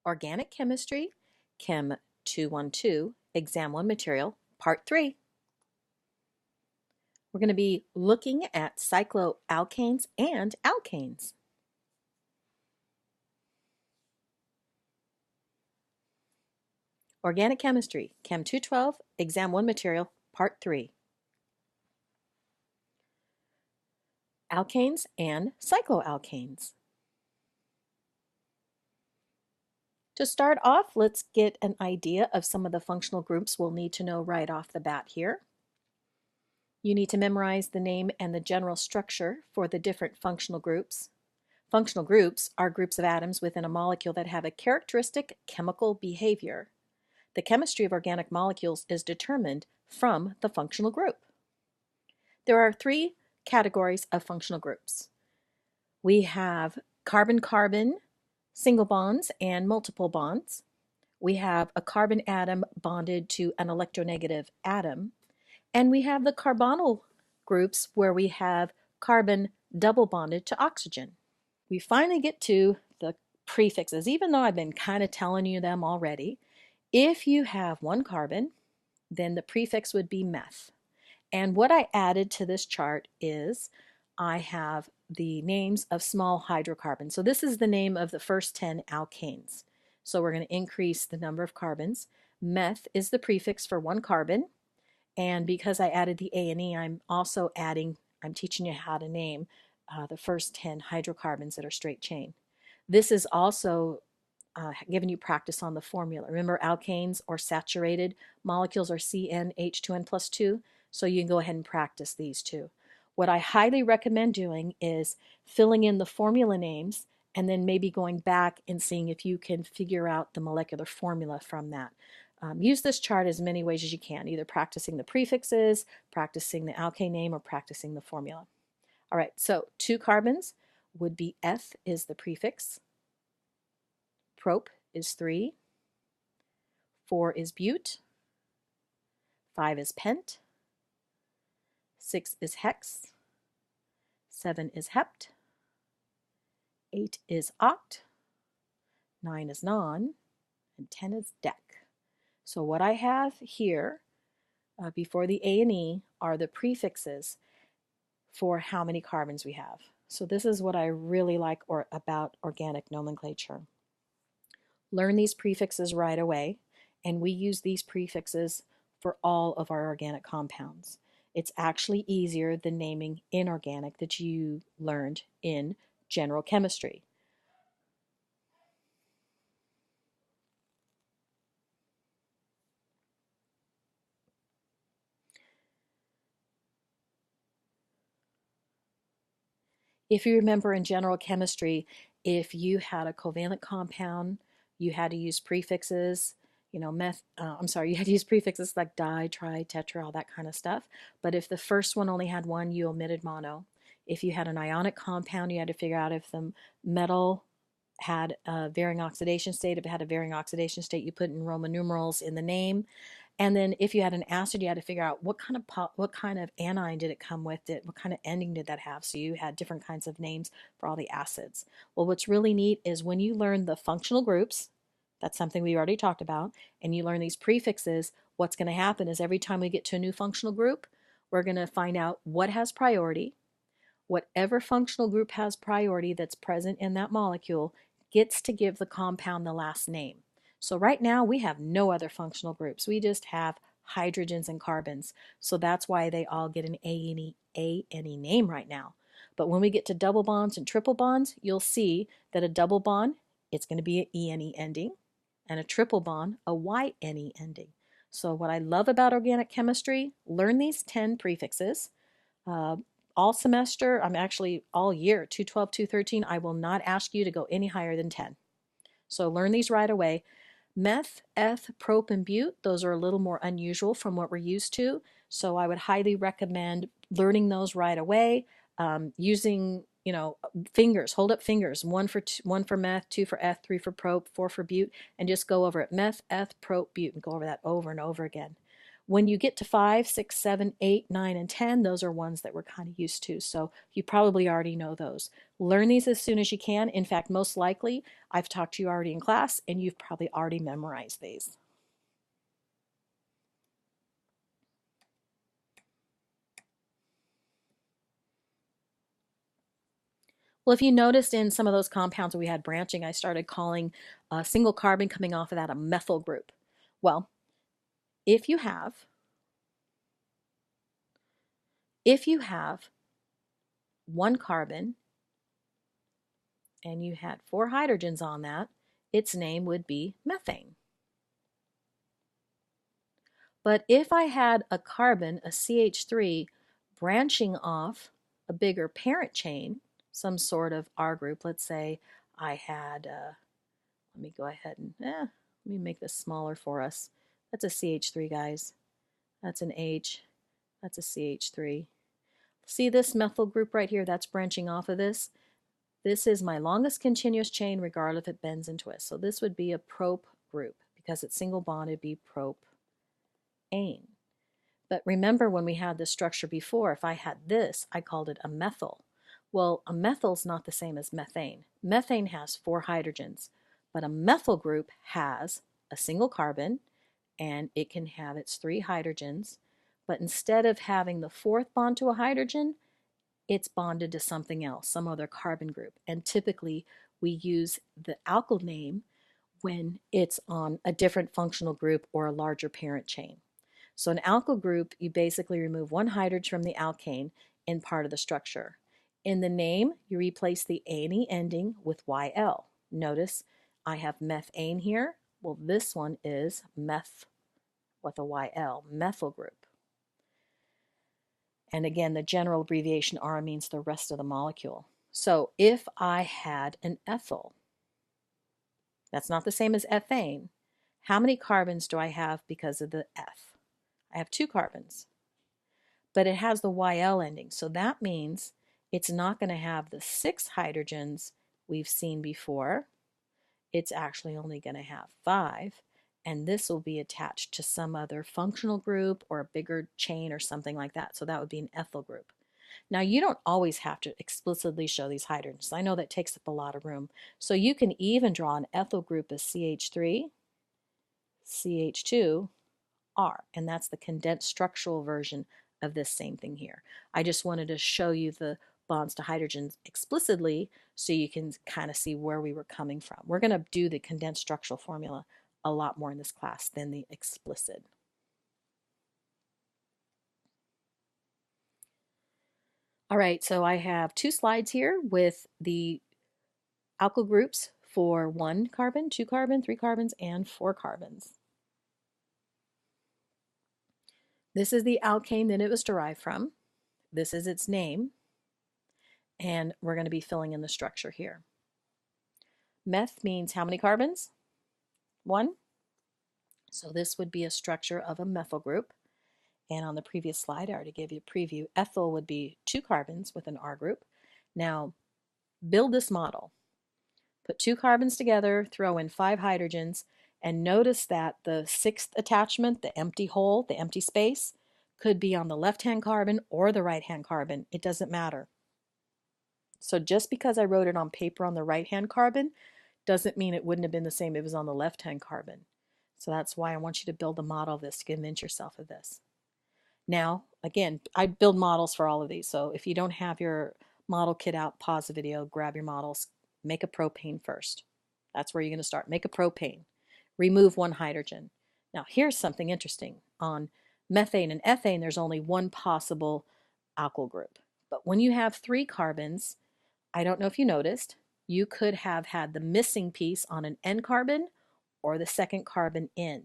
Organic Chemistry, Chem 212, Exam 1 Material, Part 3. We're going to be looking at cycloalkanes and alkanes. Organic Chemistry, Chem 212, Exam 1 Material, Part 3. Alkanes and cycloalkanes. To start off, let's get an idea of some of the functional groups we'll need to know right off the bat here. You need to memorize the name and the general structure for the different functional groups. Functional groups are groups of atoms within a molecule that have a characteristic chemical behavior. The chemistry of organic molecules is determined from the functional group. There are three categories of functional groups. We have carbon-carbon, single bonds, and multiple bonds. We have a carbon atom bonded to an electronegative atom. And we have the carbonyl groups where we have carbon double bonded to oxygen. We finally get to the prefixes, even though I've been kind of telling you them already. If you have one carbon, then the prefix would be meth. And what I added to this chart is I have the names of small hydrocarbons. So this is the name of the first 10 alkanes. So we're going to increase the number of carbons. Meth is the prefix for one carbon. And because I added the A and E, I'm teaching you how to name the first 10 hydrocarbons that are straight chain. This is also giving you practice on the formula. Remember, alkanes or saturated molecules are CnH2n plus 2, so you can go ahead and practice these two. What I highly recommend doing is filling in the formula names and then maybe going back and seeing if you can figure out the molecular formula from that. Use this chart as many ways as you can, either practicing the prefixes, practicing the alkane name, or practicing the formula. All right, so 2 carbons would be eth is the prefix. Prop is 3. 4 is bute. 5 is pent. 6 is hex. 7 is hept. 8 is oct. 9 is non. And 10 is dec. So what I have here before the A and E are the prefixes for how many carbons we have. So this is what I really like about organic nomenclature. Learn these prefixes right away, and we use these prefixes for all of our organic compounds. It's actually easier than naming inorganic that you learned in general chemistry. If you remember in general chemistry, if you had a covalent compound, you had to use prefixes, you had to use prefixes like di, tri, tetra, all that kind of stuff. But if the first one only had one, you omitted mono. If you had an ionic compound, you had to figure out if the metal had a varying oxidation state. If it had a varying oxidation state, you put in Roman numerals in the name. And then if you had an acid, you had to figure out what kind of anion did it come with it, what kind of ending did that have. So you had different kinds of names for all the acids. Well, what's really neat is when you learn the functional groups, that's something we already talked about, and you learn these prefixes, what's going to happen is every time we get to a new functional group, we're going to find out what has priority. Whatever functional group has priority that's present in that molecule gets to give the compound the last name. So right now we have no other functional groups. We just have hydrogens and carbons. So that's why they all get an A and E name right now. But when we get to double bonds and triple bonds, you'll see that a double bond, it's going to be an E ending, and a triple bond, a YNE ending. So what I love about organic chemistry, learn these 10 prefixes. All semester, all year, 212, 213, I will not ask you to go any higher than 10. So learn these right away. Meth, eth, prop, and bute, those are a little more unusual from what we're used to. So I would highly recommend learning those right away. Using, fingers, hold up fingers, 1 for meth, 2 for eth, 3 for prop, 4 for bute, and just go over it. Meth, eth, prop, bute, and go over that over and over again. When you get to 5, 6, 7, 8, 9, and 10, those are ones that we're kind of used to. So you probably already know those. Learn these as soon as you can. In fact, most likely, I've talked to you already in class, and you've probably already memorized these. Well, if you noticed in some of those compounds where we had branching, I started calling a single carbon coming off of that a methyl group. Well, if you have one carbon and you had 4 hydrogens on that, its name would be methane. But if I had a carbon, a CH3, branching off a bigger parent chain, some sort of R group, let's say I had, let me go ahead and, let me make this smaller for us. That's a CH3, guys. That's an H. That's a CH3. See this methyl group right here? That's branching off of this. This is my longest continuous chain regardless if it bends and twists. So this would be a prop group because it's single bonded, it'd be propane. But remember when we had this structure before, if I had this, I called it a methyl. Well, a methyl is not the same as methane. Methane has 4 hydrogens, but a methyl group has a single carbon and it can have its 3 hydrogens. But instead of having the 4th bond to a hydrogen, it's bonded to something else, some other carbon group. And typically we use the alkyl name when it's on a different functional group or a larger parent chain. So an alkyl group, you basically remove 1 hydrogen from the alkane in part of the structure. In the name, you replace the ane ending with YL. Notice I have methane here. Well, this one is meth with a YL, methyl group. And again, the general abbreviation R means the rest of the molecule. So if I had an ethyl, that's not the same as ethane. How many carbons do I have because of the F? I have 2 carbons, but it has the YL ending. So that means it's not going to have the 6 hydrogens we've seen before. It's actually only going to have 5. And this will be attached to some other functional group or a bigger chain or something like that. So that would be an ethyl group. Now, you don't always have to explicitly show these hydrogens. I know that takes up a lot of room. So you can even draw an ethyl group as CH3, CH2, R, and that's the condensed structural version of this same thing here. I just wanted to show you the bonds to hydrogens explicitly so you can kind of see where we were coming from. We're going to do the condensed structural formula a lot more in this class than the explicit. All right, so I have 2 slides here with the alkyl groups for 1 carbon, 2 carbon, 3 carbons, and 4 carbons. This is the alkane that it was derived from. This is its name, and we're going to be filling in the structure here. Meth means how many carbons? 1. So this would be a structure of a methyl group. And on the previous slide, I already gave you a preview. Ethyl would be 2 carbons with an R group. Now, build this model. Put 2 carbons together, throw in 5 hydrogens, and notice that the 6th attachment, the empty hole, the empty space, could be on the left-hand carbon or the right-hand carbon. It doesn't matter. So just because I wrote it on paper on the right-hand carbon doesn't mean it wouldn't have been the same if it was on the left-hand carbon. So that's why I want you to build a model of this to convince yourself of this. Now, again, I build models for all of these. So if you don't have your model kit out, pause the video, grab your models, make a propane first. That's where you're going to start. Make a propane. Remove 1 hydrogen. Now, here's something interesting. On methane and ethane, there's only 1 possible alkyl group. But when you have 3 carbons, I don't know if you noticed, you could have had the missing piece on an N carbon or the 2nd carbon in.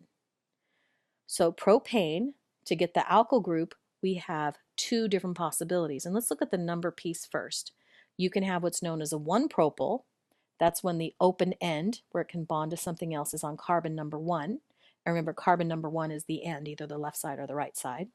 So propane, to get the alkyl group, we have 2 different possibilities. And let's look at the number piece first. You can have what's known as a 1-propyl. That's when the open end, where it can bond to something else, is on carbon number 1. And remember, carbon number 1 is the end, either the left side or the right side.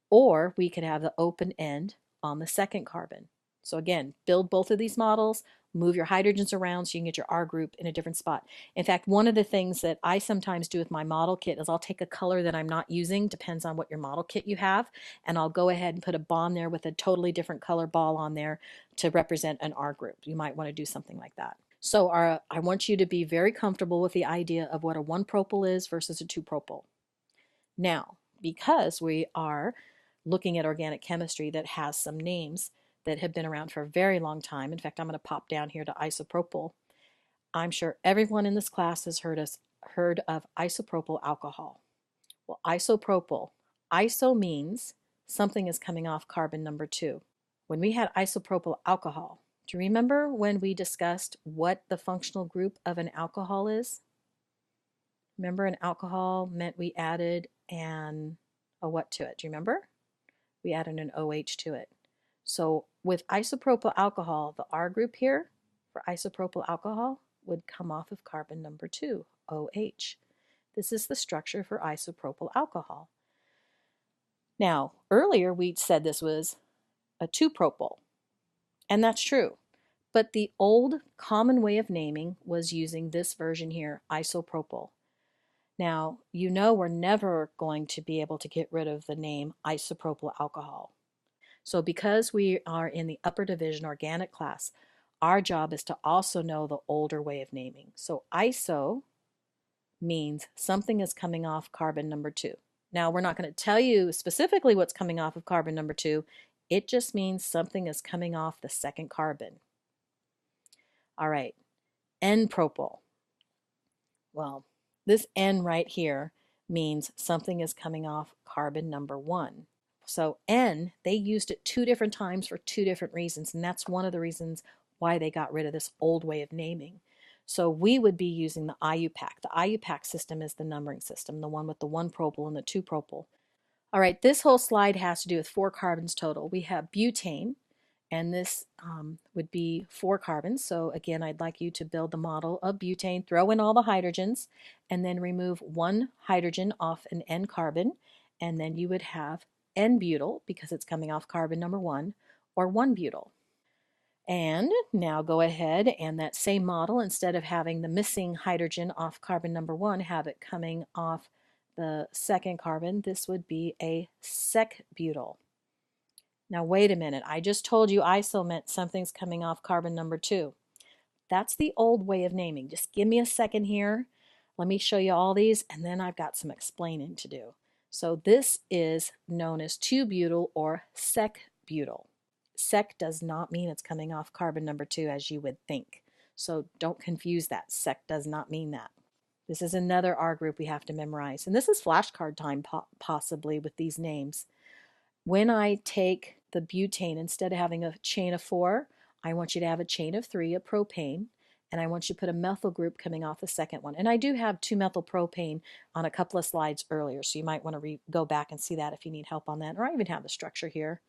Or we could have the open end on the 2nd carbon. So again, build both of these models, move your hydrogens around so you can get your R group in a different spot. In fact, one of the things that I sometimes do with my model kit is I'll take a color that I'm not using, depends on what your model kit you have, and I'll go ahead and put a bond there with a totally different color ball on there to represent an R group. You might want to do something like that. So I want you to be very comfortable with the idea of what a 1-propyl is versus a 2-propyl. Now, because we are looking at organic chemistry that has some names that have been around for a very long time. In fact, I'm going to pop down here to isopropyl. I'm sure everyone in this class has heard of isopropyl alcohol. Well, isopropyl, iso means something is coming off carbon number 2. When we had isopropyl alcohol, do you remember when we discussed what the functional group of an alcohol is? Remember, an alcohol meant we added a what to it? Do you remember? We added an OH to it. So with isopropyl alcohol, the R group here for isopropyl alcohol would come off of carbon number 2, OH. This is the structure for isopropyl alcohol. Now, earlier we said this was a 2-propyl, and that's true. But the old common way of naming was using this version here, isopropyl. Now, you know we're never going to be able to get rid of the name isopropyl alcohol. So because we are in the upper division organic class, our job is to also know the older way of naming. So iso means something is coming off carbon number 2. Now, we're not going to tell you specifically what's coming off of carbon number 2. It just means something is coming off the second carbon. All right, N-propyl. Well, this N right here means something is coming off carbon number 1. So N, they used it 2 different times for 2 different reasons, and that's one of the reasons why they got rid of this old way of naming. So we would be using the IUPAC. The IUPAC system is the numbering system, the one with the 1-propyl and the 2-propyl. All right, this whole slide has to do with 4 carbons total. We have butane, and this would be 4 carbons. So again, I'd like you to build the model of butane, throw in all the hydrogens, and then remove 1 hydrogen off an N carbon, and then you would have N-butyl, because it's coming off carbon number 1, or 1-butyl. And now go ahead and that same model, instead of having the missing hydrogen off carbon number 1, have it coming off the second carbon. This would be a sec-butyl. Now wait a minute, I just told you iso meant something's coming off carbon number 2. That's the old way of naming. Just give me a second here. Let me show you all these, and then I've got some explaining to do. So this is known as 2-butyl or sec-butyl. Sec does not mean it's coming off carbon number 2 as you would think. So don't confuse that. Sec does not mean that. This is another R group we have to memorize. And this is flashcard time possibly with these names. When I take the butane, instead of having a chain of 4, I want you to have a chain of 3, a propane, and I want you to put a methyl group coming off the second one. And I do have 2-methylpropane on a couple of slides earlier, so you might want to go back and see that if you need help on that, or I even have the structure here.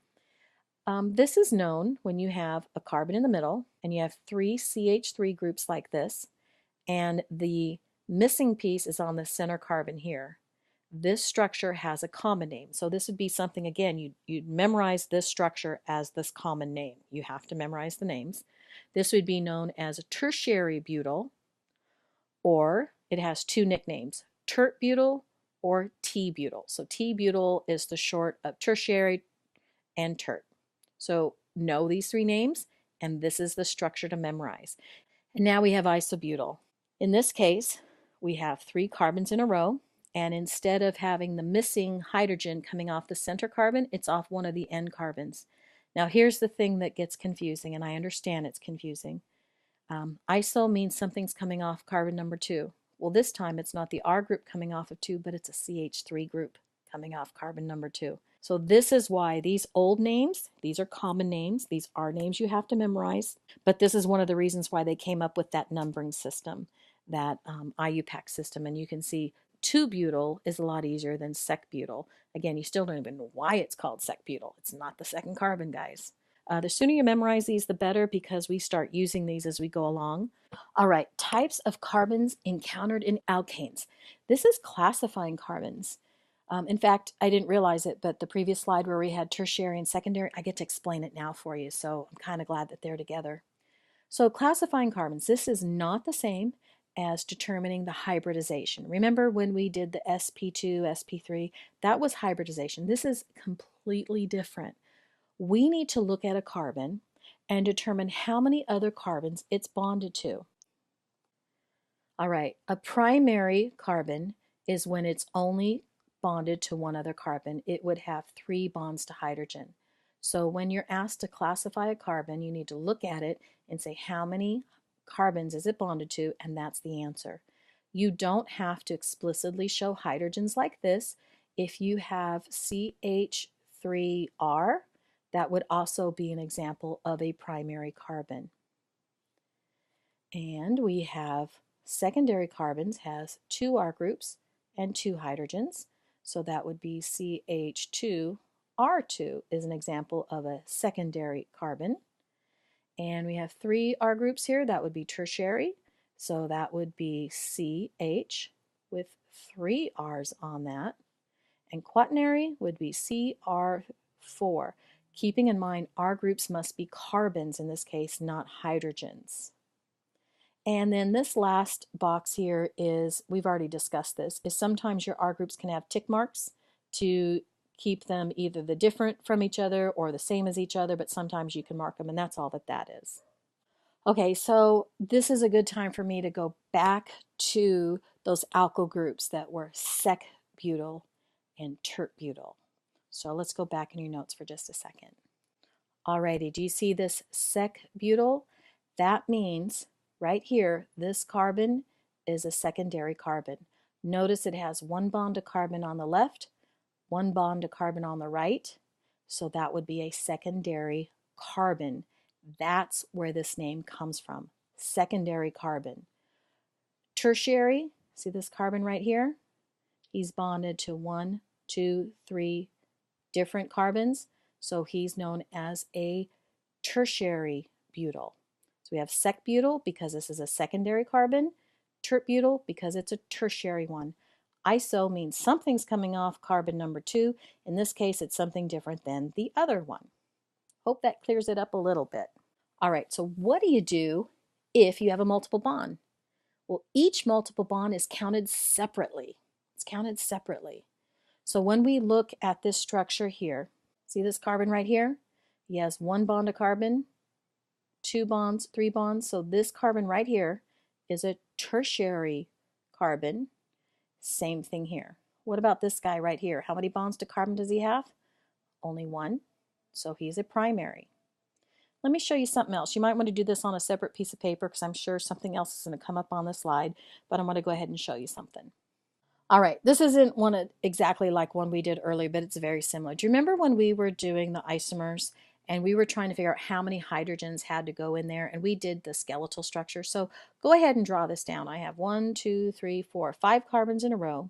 This is known when you have a carbon in the middle and you have 3 CH3 groups like this, and the missing piece is on the center carbon here. This structure has a common name. So this would be something, again, you'd memorize this structure as this common name. You have to memorize the names. This would be known as a tertiary butyl, or it has 2 nicknames, tert-butyl or T-butyl. So T-butyl is the short of tertiary and tert. So know these 3 names, and this is the structure to memorize. And now we have isobutyl. In this case, we have 3 carbons in a row, and instead of having the missing hydrogen coming off the center carbon, it's off one of the N carbons. Now here's the thing that gets confusing, and I understand it's confusing. Iso means something's coming off carbon number 2. Well, this time it's not the R group coming off of 2, but it's a CH3 group coming off carbon number 2. So this is why these old names, these are common names, these are names you have to memorize, but this is one of the reasons why they came up with that numbering system, that IUPAC system, and you can see 2-butyl is a lot easier than sec-butyl. Again, you still don't even know why it's called sec-butyl. It's not the second carbon, guys. The sooner you memorize these, the better, because we start using these as we go along. All right, types of carbons encountered in alkanes. This is classifying carbons. In fact, I didn't realize it, but the previous slide where we had tertiary and secondary, I get to explain it now for you, so I'm kind of glad that they're together. So classifying carbons, this is not the same as determining the hybridization. Remember when we did the sp2, sp3, that was hybridization. This is completely different. We need to look at a carbon and determine how many other carbons it's bonded to. All right, a primary carbon is when it's only bonded to one other carbon. It would have 3 bonds to hydrogen. So when you're asked to classify a carbon, you need to look at it and say how many carbons is it bonded to, and that's the answer. You don't have to explicitly show hydrogens like this. If you have CH3R, that would also be an example of a primary carbon. And we have secondary carbons has 2 R groups and 2 hydrogens. So that would be CH2R2 is an example of a secondary carbon. And we have 3 R groups here. That would be tertiary. So that would be CH with 3 R's on that. And quaternary would be CR4. Keeping in mind, R groups must be carbons in this case, not hydrogens. And then this last box here is, we've already discussed this, is sometimes your R groups can have tick marks to keep them either the different from each other or the same as each other, but sometimes you can mark them, and that's all that that is. Okay, so this is a good time for me to go back to those alkyl groups that were sec-butyl and tert-butyl. So let's go back in your notes for just a second. Alrighty, do you see this sec-butyl? That means right here, this carbon is a secondary carbon. Notice it has 1 bond to carbon on the left, 1 bond to carbon on the right, so that would be a secondary carbon. That's where this name comes from, secondary carbon. Tertiary, see this carbon right here? He's bonded to 1, 2, 3 different carbons, so he's known as a tertiary butyl. So we have sec-butyl because this is a secondary carbon, tert-butyl because it's a tertiary one. Iso means something's coming off carbon number 2. In this case, it's something different than the other one. Hope that clears it up a little bit. All right, so what do you do if you have a multiple bond? Well, each multiple bond is counted separately. It's counted separately. So when we look at this structure here, see this carbon right here? He has 1 bond to carbon, 2 bonds, 3 bonds. So this carbon right here is a tertiary carbon. Same thing here. What about this guy right here? How many bonds to carbon does he have? Only 1. So he's a primary. Let me show you something else. You might want to do this on a separate piece of paper because I'm sure something else is going to come up on the slide, but I'm going to go ahead and show you something. All right, this isn't one exactly like one we did earlier, but it's very similar. Do you remember when we were doing the isomers and we were trying to figure out how many hydrogens had to go in there, and we did the skeletal structure? So go ahead and draw this down. I have 1, 2, 3, 4, 5 carbons in a row.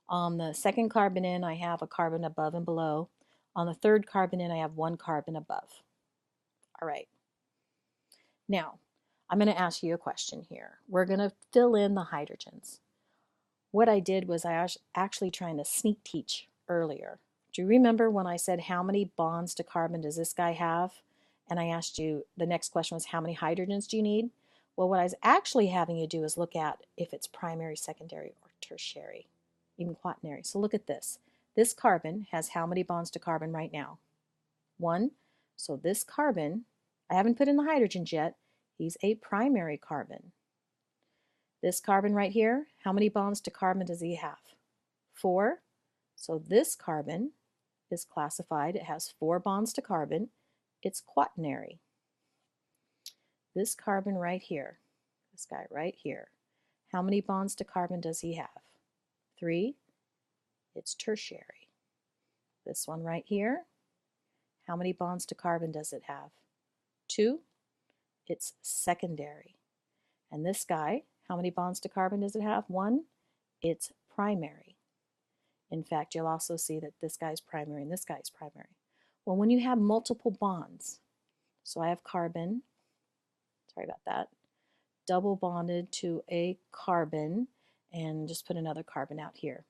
On the second carbon in, I have a carbon above and below. On the third carbon in, I have 1 carbon above. All right. Now, I'm going to ask you a question here. We're going to fill in the hydrogens. What I did was I was actually trying to sneak teach earlier. Do you remember when I said how many bonds to carbon does this guy have? And I asked you, the next question was how many hydrogens do you need? Well, what I was actually having you do is look at if it's primary, secondary, or tertiary, even quaternary. So look at this. This carbon has how many bonds to carbon right now? 1. So this carbon, I haven't put in the hydrogens yet, he's a primary carbon. This carbon right here, how many bonds to carbon does he have? 4. So this carbon is classified, it has 4 bonds to carbon. It's quaternary. This carbon right here, this guy right here, how many bonds to carbon does he have? 3. It's tertiary. This one right here, how many bonds to carbon does it have? 2. It's secondary. And this guy, how many bonds to carbon does it have? 1. It's primary. In fact, you'll also see that this guy's primary and this guy's primary. Well, when you have multiple bonds, so I have carbon, sorry about that, double bonded to a carbon, and just put another carbon out here.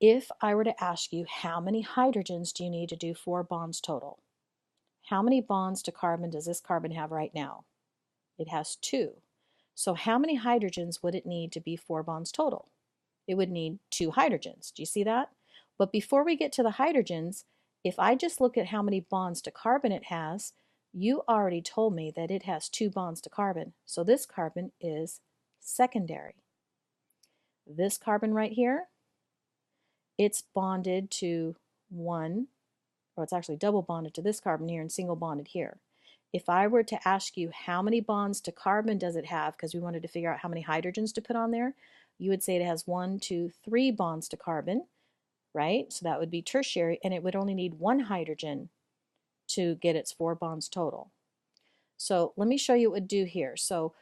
If I were to ask you how many hydrogens do you need to do 4 bonds total? How many bonds to carbon does this carbon have right now? It has 2. So how many hydrogens would it need to be 4 bonds total? It would need 2 hydrogens. Do you see that? But before we get to the hydrogens, if I just look at how many bonds to carbon it has, you already told me that it has 2 bonds to carbon. So this carbon is secondary. This carbon right here, it's bonded to 1, or it's actually double bonded to this carbon here and single bonded here. If I were to ask you how many bonds to carbon does it have, because we wanted to figure out how many hydrogens to put on there, you would say it has 1, 2, 3 bonds to carbon, right? So that would be tertiary, and it would only need 1 hydrogen to get its 4 bonds total. So let me show you what it would do here. So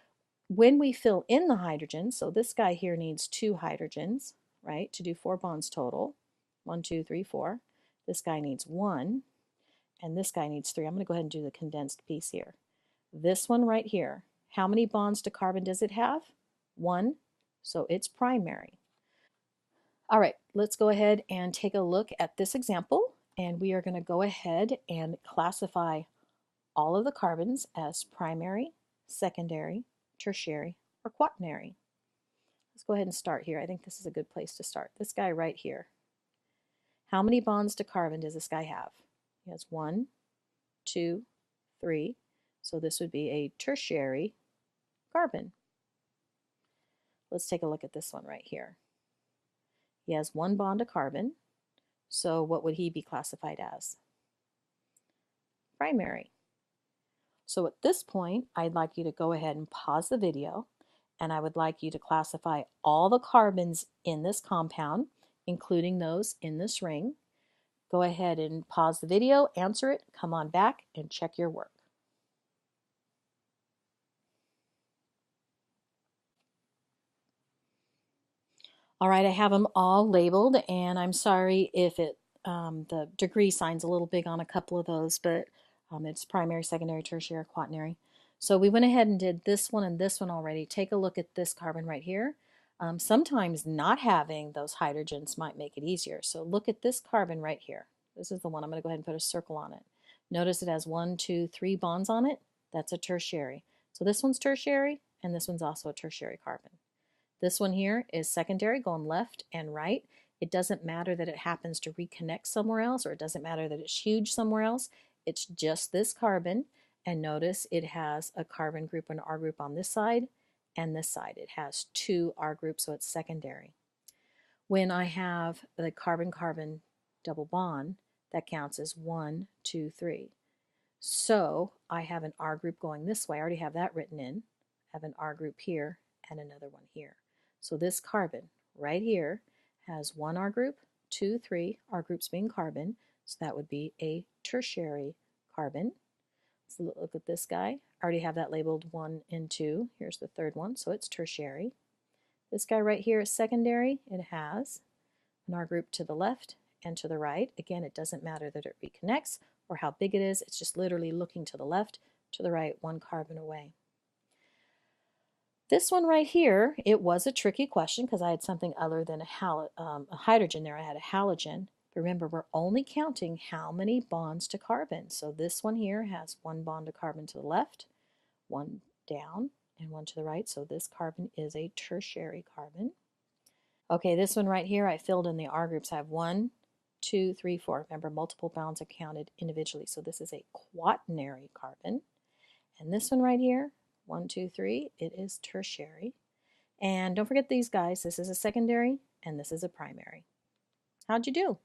when we fill in the hydrogen, so this guy here needs 2 hydrogens, right, to do 4 bonds total. 1, 2, 3, 4. This guy needs 1. And this guy needs 3. I'm going to go ahead and do the condensed piece here. This one right here, how many bonds to carbon does it have? 1, so it's primary. All right, let's go ahead and take a look at this example, and we are going to go ahead and classify all of the carbons as primary, secondary, tertiary, or quaternary. Let's go ahead and start here. I think this is a good place to start. This guy right here. How many bonds to carbon does this guy have? He has 1, 2, 3. So this would be a tertiary carbon. Let's take a look at this one right here. He has 1 bond to carbon. So what would he be classified as? Primary. So at this point, I'd like you to go ahead and pause the video, and I would like you to classify all the carbons in this compound, including those in this ring. Go ahead and pause the video, answer it, come on back, and check your work. All right, I have them all labeled, and I'm sorry if the degree sign's a little big on a couple of those, but it's primary, secondary, tertiary, quaternary. So we went ahead and did this one and this one already. Take a look at this carbon right here. Sometimes not having those hydrogens might make it easier. So look at this carbon right here. This is the one. I'm going to go ahead and put a circle on it. Notice it has 1, 2, 3 bonds on it. That's a tertiary. So this one's tertiary, and this one's also a tertiary carbon. This one here is secondary, going left and right. It doesn't matter that it happens to reconnect somewhere else, or it doesn't matter that it's huge somewhere else. It's just this carbon. And notice it has a carbon group and R group on this side and this side. It has 2 R groups, so it's secondary. When I have the carbon-carbon double bond, that counts as 1, 2, 3. So I have an R group going this way. I already have that written in. I have an R group here and another one here. So this carbon right here has 1 R group, 2, 3 R groups being carbon. So that would be a tertiary carbon. So look at this guy. I already have that labeled 1 and 2. Here's the third one, so it's tertiary. This guy right here is secondary. It has an R group to the left and to the right. Again, it doesn't matter that it reconnects or how big it is. It's just literally looking to the left, to the right, 1 carbon away. This one right here, it was a tricky question because I had something other than a hydrogen there. I had a halogen. But remember, we're only counting how many bonds to carbon. So this one here has 1 bond to carbon to the left, 1 down, and 1 to the right. So this carbon is a tertiary carbon. Okay, this one right here, I filled in the R groups. I have 1, 2, 3, 4. Remember, multiple bonds are counted individually. So this is a quaternary carbon. And this one right here, 1, 2, 3, it is tertiary. And don't forget these guys. This is a secondary and this is a primary. How'd you do?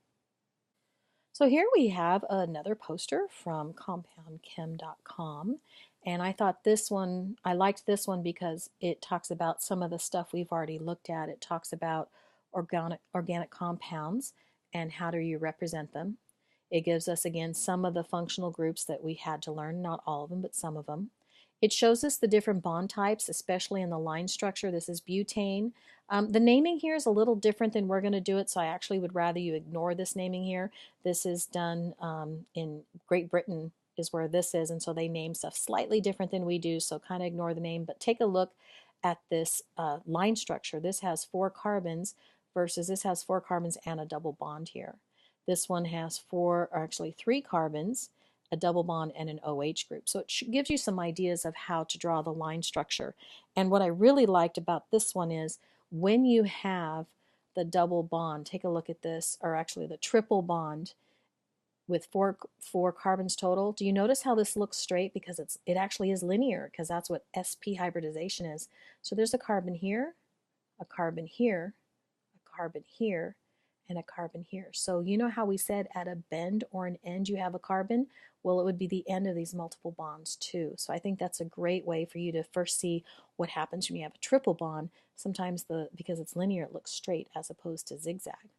So here we have another poster from compoundchem.com, and I thought this one, I liked this one because it talks about some of the stuff we've already looked at. It talks about organic compounds and how do you represent them. It gives us again some of the functional groups that we had to learn, not all of them, but some of them. It shows us the different bond types, especially in the line structure. This is butane. The naming here is a little different than we're going to do it, so I actually would rather you ignore this naming here. This is done in Great Britain is where this is, and so they name stuff slightly different than we do, so kind of ignore the name, but take a look at this line structure. This has 4 carbons versus this has 4 carbons and a double bond here. This one has 4, or actually 3 carbons, a double bond, and an OH group. So it gives you some ideas of how to draw the line structure. And what I really liked about this one is when you have the double bond, take a look at this, or actually the triple bond with four carbons total. Do you notice how this looks straight? Because it actually is linear, because that's what sp hybridization is. So there's a carbon here, a carbon here, a carbon here, and a carbon here. So you know how we said at a bend or an end you have a carbon? Well, it would be the end of these multiple bonds too. So I think that's a great way for you to first see what happens when you have a triple bond. Sometimes because it's linear, it looks straight as opposed to zigzag.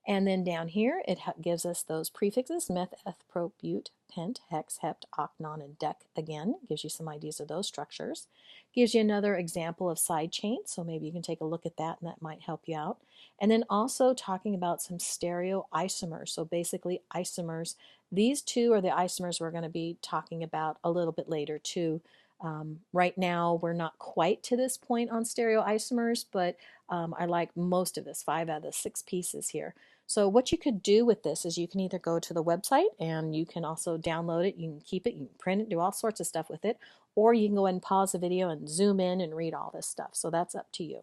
And then down here, it gives us those prefixes, meth, eth, pro, bute, pent, hex, hept, ocnon, and dec again. Gives you some ideas of those structures. Gives you another example of side chains, so maybe you can take a look at that and that might help you out. And then also talking about some stereoisomers, so basically isomers. These two are the isomers we're going to be talking about a little bit later too. Right now, we're not quite to this point on stereoisomers, but I like most of this, 5 out of the 6 pieces here. So what you could do with this is you can either go to the website and you can also download it, you can keep it, you can print it, do all sorts of stuff with it, or you can go ahead and pause the video and zoom in and read all this stuff. So that's up to you.